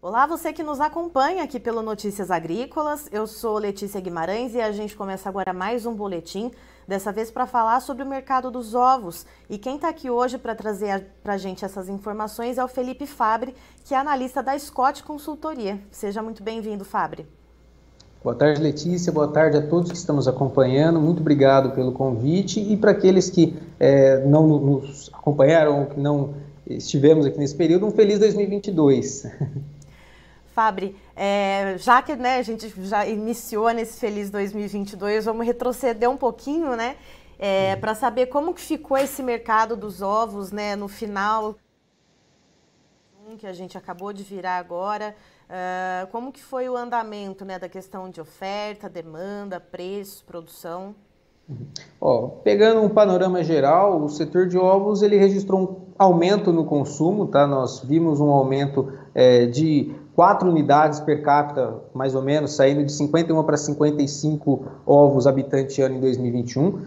Olá, você que nos acompanha aqui pelo Notícias Agrícolas. Eu sou Letícia Guimarães e a gente começa agora mais um boletim, dessa vez para falar sobre o mercado dos ovos. E quem está aqui hoje para trazer para a gente essas informações é o Felipe Fabbri, que é analista da Scott Consultoria. Seja muito bem-vindo, Fabbri. Boa tarde, Letícia. Boa tarde a todos que estamos acompanhando. Muito obrigado pelo convite. E para aqueles que não nos acompanharam ou que não estivemos aqui nesse período, um feliz 2022. Fabbri, já que a gente já iniciou nesse feliz 2022, vamos retroceder um pouquinho, para saber como que ficou esse mercado dos ovos, no final que a gente acabou de virar agora. Como que foi o andamento, da questão de oferta, demanda, preços, produção? Pegando um panorama geral, o setor de ovos ele registrou um aumento no consumo, tá? Nós vimos um aumento de 4 unidades per capita, mais ou menos, saindo de 51 para 55 ovos habitante ano em 2021.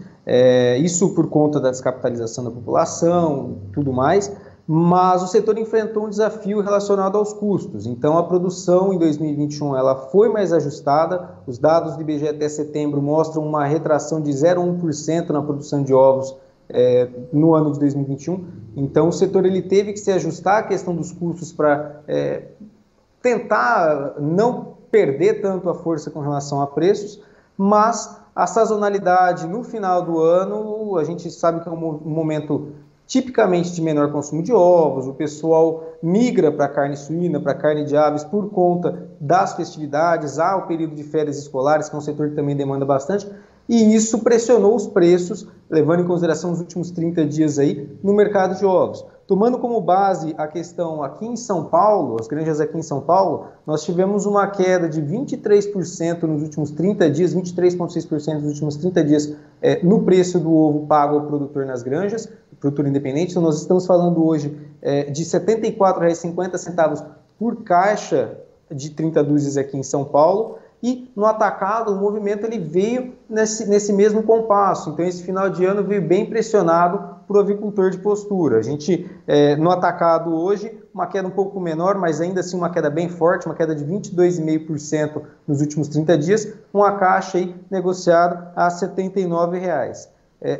Isso por conta da descapitalização da população, tudo mais. Mas o setor enfrentou um desafio relacionado aos custos. Então, a produção em 2021 ela foi mais ajustada. Os dados do IBGE até setembro mostram uma retração de 0,1% na produção de ovos no ano de 2021. Então, o setor ele teve que se ajustar à questão dos custos para tentar não perder tanto a força com relação a preços, mas a sazonalidade no final do ano, a gente sabe que é um momento tipicamente de menor consumo de ovos, o pessoal migra para carne suína, para carne de aves por conta das festividades, há o período de férias escolares, que é um setor que também demanda bastante, e isso pressionou os preços, levando em consideração os últimos 30 dias aí no mercado de ovos. Tomando como base a questão aqui em São Paulo, as granjas aqui em São Paulo, nós tivemos uma queda de 23% nos últimos 30 dias, 23,6% nos últimos 30 dias no preço do ovo pago ao produtor nas granjas, produtor independente. Então, nós estamos falando hoje de R$ 74,50 por caixa de 30 dúzias aqui em São Paulo. E no atacado, o movimento ele veio nesse mesmo compasso. Então, esse final de ano veio bem pressionado para o avicultor de postura. A gente, no atacado hoje, uma queda um pouco menor, mas ainda assim uma queda bem forte, uma queda de 22,5% nos últimos 30 dias, uma caixa aí negociada a R$ 79,00.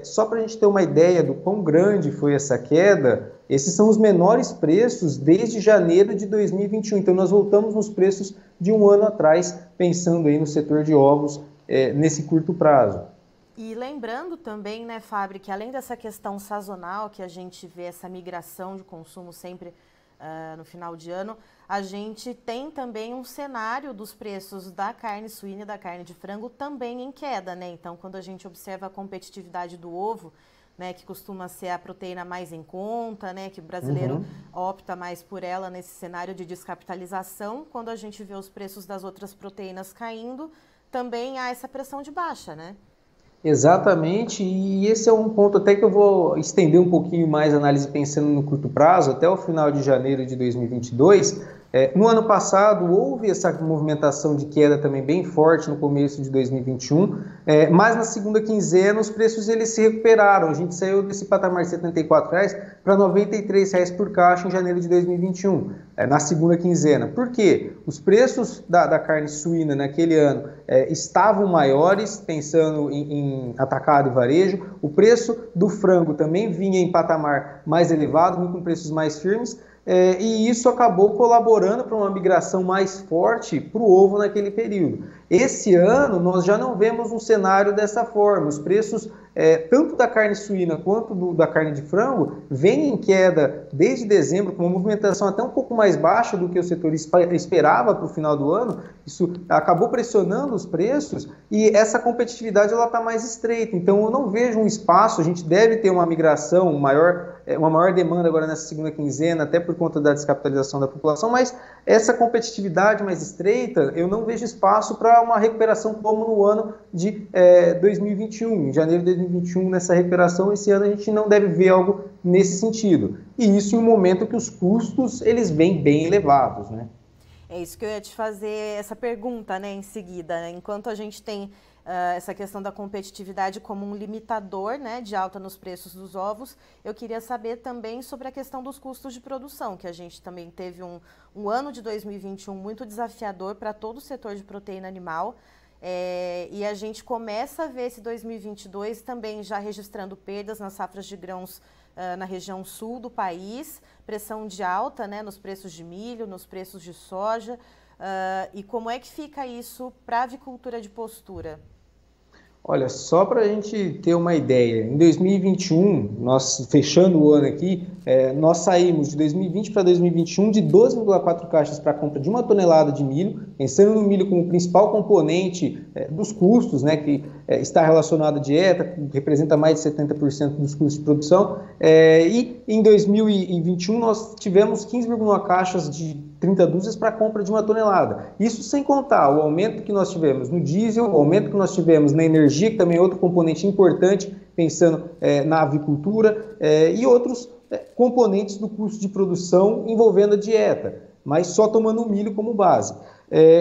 Só para a gente ter uma ideia do quão grande foi essa queda, esses são os menores preços desde janeiro de 2021. Então, nós voltamos nos preços de um ano atrás, pensando aí no setor de ovos nesse curto prazo. E lembrando também, Fabbri, que além dessa questão sazonal, que a gente vê essa migração de consumo sempre no final de ano, a gente tem também um cenário dos preços da carne suína e da carne de frango também em queda, Então, quando a gente observa a competitividade do ovo, que costuma ser a proteína mais em conta, que o brasileiro opta mais por ela nesse cenário de descapitalização, quando a gente vê os preços das outras proteínas caindo, também há essa pressão de baixa, Exatamente, e esse é um ponto até que eu vou estender um pouquinho mais a análise pensando no curto prazo, até o final de janeiro de 2022. No ano passado houve essa movimentação de queda também bem forte no começo de 2021, mas na segunda quinzena os preços eles se recuperaram. A gente saiu desse patamar de R$ 74,00 para R$ 93,00 por caixa em janeiro de 2021, na segunda quinzena. Por quê? Os preços da carne suína naquele ano estavam maiores, pensando em atacado e varejo. O preço do frango também vinha em patamar mais elevado, com preços mais firmes. E isso acabou colaborando para uma migração mais forte para o ovo naquele período. Esse ano, nós já não vemos um cenário dessa forma. Os preços, tanto da carne suína quanto da carne de frango, vêm em queda desde dezembro, com uma movimentação até um pouco mais baixa do que o setor esperava para o final do ano. Isso acabou pressionando os preços e essa competitividade está mais estreita. Então, eu não vejo um espaço, a gente deve ter uma migração, uma maior demanda agora nessa segunda quinzena, até por conta da descapitalização da população, mas essa competitividade mais estreita, eu não vejo espaço para uma recuperação como no ano de 2021. Em janeiro de 2021, nessa recuperação, esse ano a gente não deve ver algo nesse sentido. E isso em um momento que os custos, eles vêm bem elevados, É isso que eu ia te fazer essa pergunta, em seguida. Enquanto a gente tem essa questão da competitividade como um limitador, né, de alta nos preços dos ovos. Eu queria saber também sobre a questão dos custos de produção, que a gente também teve um ano de 2021 muito desafiador para todo o setor de proteína animal. E a gente começa a ver esse 2022 também já registrando perdas nas safras de grãos na região sul do país, pressão de alta, né, nos preços de milho, nos preços de soja. E como é que fica isso para a avicultura de postura? Olha, só para a gente ter uma ideia, em 2021, nós fechando o ano aqui, nós saímos de 2020 para 2021 de 12,4 caixas para a compra de 1 tonelada de milho, pensando no milho como principal componente dos custos, né, que está relacionado à dieta, que representa mais de 70% dos custos de produção, e em 2021 nós tivemos 15,1 caixas de 30 dúzias para a compra de 1 tonelada. Isso sem contar o aumento que nós tivemos no diesel, o aumento que nós tivemos na energia, que também é outro componente importante, pensando na avicultura, e outros componentes do custo de produção envolvendo a dieta, mas só tomando o milho como base.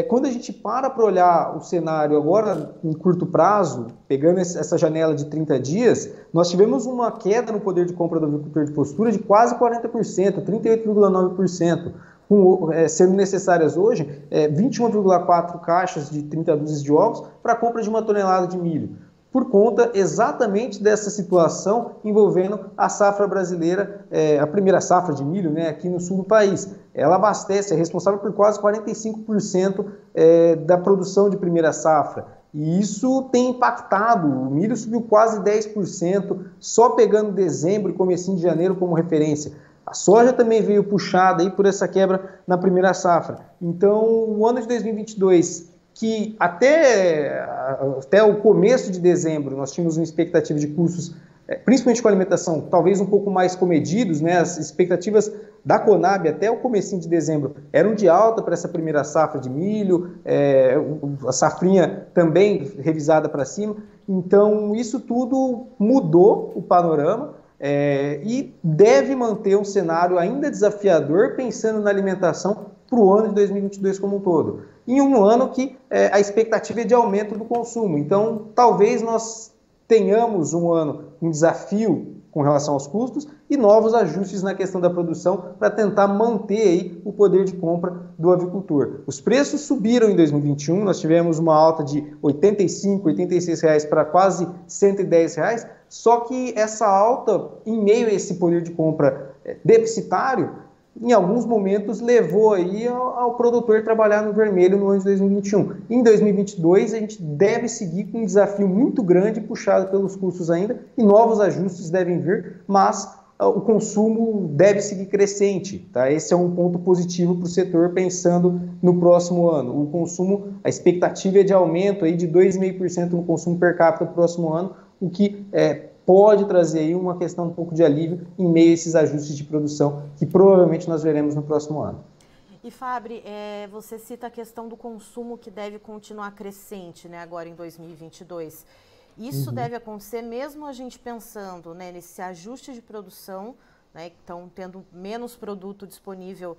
Quando a gente para olhar o cenário agora em curto prazo, pegando essa janela de 30 dias, nós tivemos uma queda no poder de compra do agricultor de postura de quase 40%, 38,9%. Sendo necessárias hoje 21,4 caixas de 30 dúzias de ovos para a compra de 1 tonelada de milho, por conta exatamente dessa situação envolvendo a safra brasileira, a primeira safra de milho, né, aqui no sul do país. Ela abastece, é responsável por quase 45% da produção de primeira safra. E isso tem impactado, o milho subiu quase 10%, só pegando dezembro e comecinho de janeiro como referência. A soja também veio puxada aí por essa quebra na primeira safra. Então, o ano de 2022, que até o começo de dezembro nós tínhamos uma expectativa de custos, principalmente com alimentação, talvez um pouco mais comedidos, né? As expectativas da Conab até o comecinho de dezembro eram de alta para essa primeira safra de milho, a safrinha também revisada para cima. Então, isso tudo mudou o panorama. E deve manter um cenário ainda desafiador, pensando na alimentação para o ano de 2022 como um todo. Em um ano que a expectativa é de aumento do consumo. Então, talvez nós tenhamos um ano com desafio com relação aos custos e novos ajustes na questão da produção para tentar manter aí o poder de compra do avicultor. Os preços subiram em 2021, nós tivemos uma alta de R$ 85, R$ 86 reais para quase R$ 110 reais, só que essa alta, em meio a esse poder de compra deficitário, em alguns momentos levou aí ao produtor trabalhar no vermelho no ano de 2021. Em 2022, a gente deve seguir com um desafio muito grande, puxado pelos custos ainda, e novos ajustes devem vir, mas o consumo deve seguir crescente. Tá? Esse é um ponto positivo para o setor, pensando no próximo ano. O consumo, a expectativa é de aumento aí de 2,5% no consumo per capita no próximo ano, o que pode trazer aí uma questão um pouco de alívio em meio a esses ajustes de produção que provavelmente nós veremos no próximo ano. E Fabri, você cita a questão do consumo que deve continuar crescente, né, agora em 2022. Isso deve acontecer mesmo a gente pensando, né, nesse ajuste de produção, né, então tendo menos produto disponível,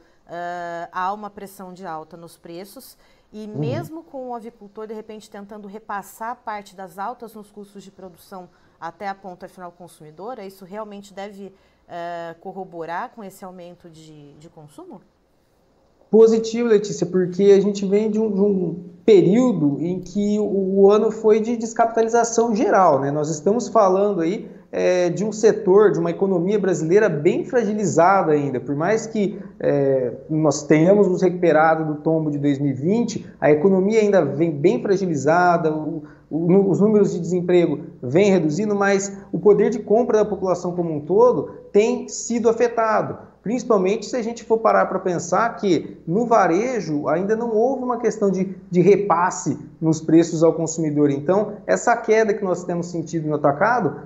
há uma pressão de alta nos preços. E mesmo com o avicultor, de repente, tentando repassar parte das altas nos custos de produção até a ponta final consumidora, isso realmente deve corroborar com esse aumento de consumo? Positivo, Letícia, porque a gente vem de um período em que o ano foi de descapitalização geral, né? Nós estamos falando aí de um setor, de uma economia brasileira bem fragilizada ainda. Por mais que nós tenhamos nos recuperado do tombo de 2020, a economia ainda vem bem fragilizada, os números de desemprego vêm reduzindo, mas o poder de compra da população como um todo tem sido afetado. Principalmente se a gente for parar para pensar que no varejo ainda não houve uma questão de repasse nos preços ao consumidor. Então, essa queda que nós temos sentido no atacado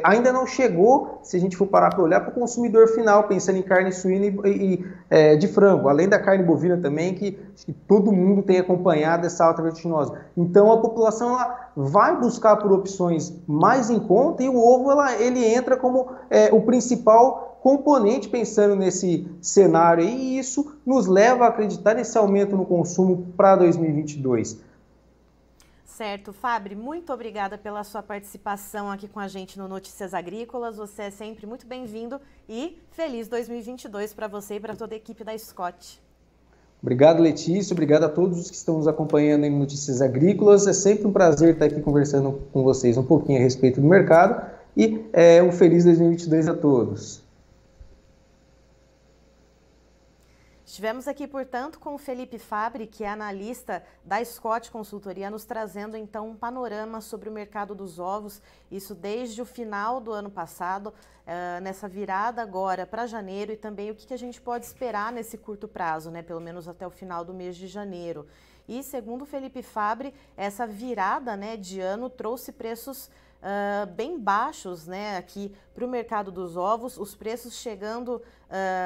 ainda não chegou, se a gente for parar para olhar, para o consumidor final, pensando em carne suína e de frango, além da carne bovina também, que todo mundo tem acompanhado essa alta vertiginosa. Então, a população ela vai buscar por opções mais em conta e o ovo ele entra como o principal componente pensando nesse cenário e isso nos leva a acreditar nesse aumento no consumo para 2022. certo. Fabri, muito obrigada pela sua participação aqui com a gente no Notícias Agrícolas. Você é sempre muito bem-vindo e feliz 2022 para você e para toda a equipe da Scott. Obrigado, Letícia. Obrigado a todos os que estão nos acompanhando em Notícias Agrícolas. É sempre um prazer estar aqui conversando com vocês um pouquinho a respeito do mercado e um feliz 2022 a todos. Estivemos aqui, portanto, com o Felipe Fabri, que é analista da Scott Consultoria, nos trazendo, então, um panorama sobre o mercado dos ovos, isso desde o final do ano passado, nessa virada agora para janeiro, e também o que a gente pode esperar nesse curto prazo, né, pelo menos até o final do mês de janeiro. E, segundo o Felipe Fabri, essa virada, né, de ano trouxe preços bem baixos, né, aqui para o mercado dos ovos, os preços chegando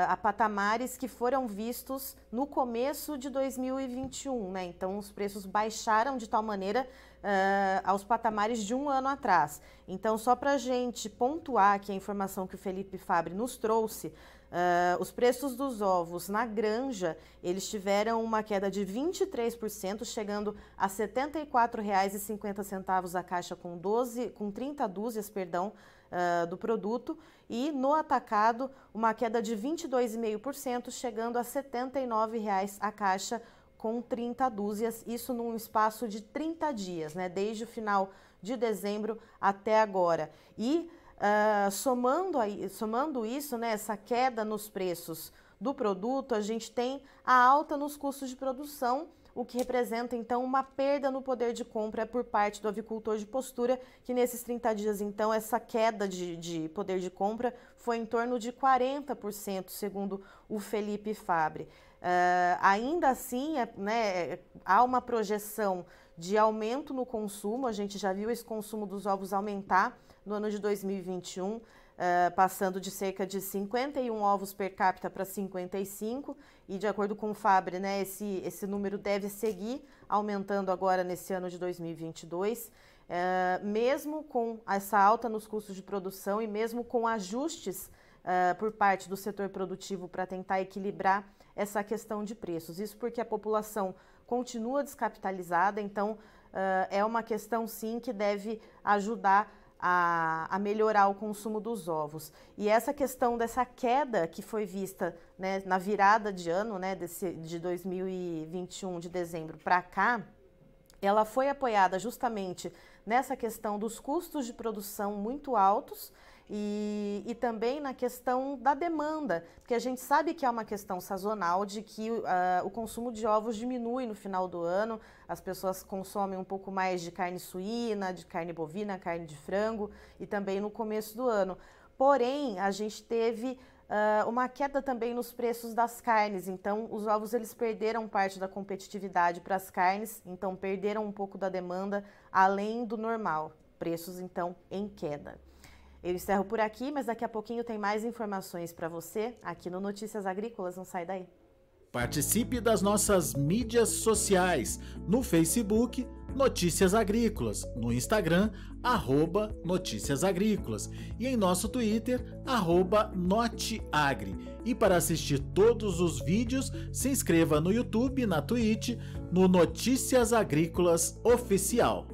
a patamares que foram vistos no começo de 2021, né? Então os preços baixaram de tal maneira aos patamares de um ano atrás. Então, só para a gente pontuar aqui a informação que o Felipe Fabri nos trouxe, os preços dos ovos na granja, eles tiveram uma queda de 23%, chegando a R$ 74,50 a caixa com 30 dúzias, do produto, e no atacado uma queda de 22,5%, chegando a R$ 79,00 a caixa com 30 dúzias, isso num espaço de 30 dias, né, desde o final de dezembro até agora. E somando isso, né, essa queda nos preços do produto, a gente tem a alta nos custos de produção, o que representa, então, uma perda no poder de compra por parte do avicultor de postura, que nesses 30 dias, então, essa queda de poder de compra foi em torno de 40%, segundo o Felipe Fabri. Ainda assim, né, há uma projeção de aumento no consumo, a gente já viu esse consumo dos ovos aumentar no ano de 2021, passando de cerca de 51 ovos per capita para 55, e de acordo com o Fabri, né, esse número deve seguir aumentando agora nesse ano de 2022, mesmo com essa alta nos custos de produção e mesmo com ajustes por parte do setor produtivo para tentar equilibrar essa questão de preços. Isso porque a população continua descapitalizada, então é uma questão sim que deve ajudar a melhorar o consumo dos ovos. E essa questão dessa queda que foi vista, né, na virada de ano, né, de 2021, de dezembro para cá, ela foi apoiada justamente nessa questão dos custos de produção muito altos e também na questão da demanda, porque a gente sabe que é uma questão sazonal de que o consumo de ovos diminui no final do ano, as pessoas consomem um pouco mais de carne suína, de carne bovina, carne de frango e também no começo do ano. Porém, a gente teve uma queda também nos preços das carnes, então os ovos eles perderam parte da competitividade para as carnes, então perderam um pouco da demanda além do normal, preços então em queda. Eu encerro por aqui, mas daqui a pouquinho tem mais informações para você aqui no Notícias Agrícolas, não sai daí. Participe das nossas mídias sociais, no Facebook, Notícias Agrícolas, no Instagram, @Notícias Agrícolas e em nosso Twitter, @Noteagri. E para assistir todos os vídeos, se inscreva no YouTube, na Twitch, no Notícias Agrícolas Oficial.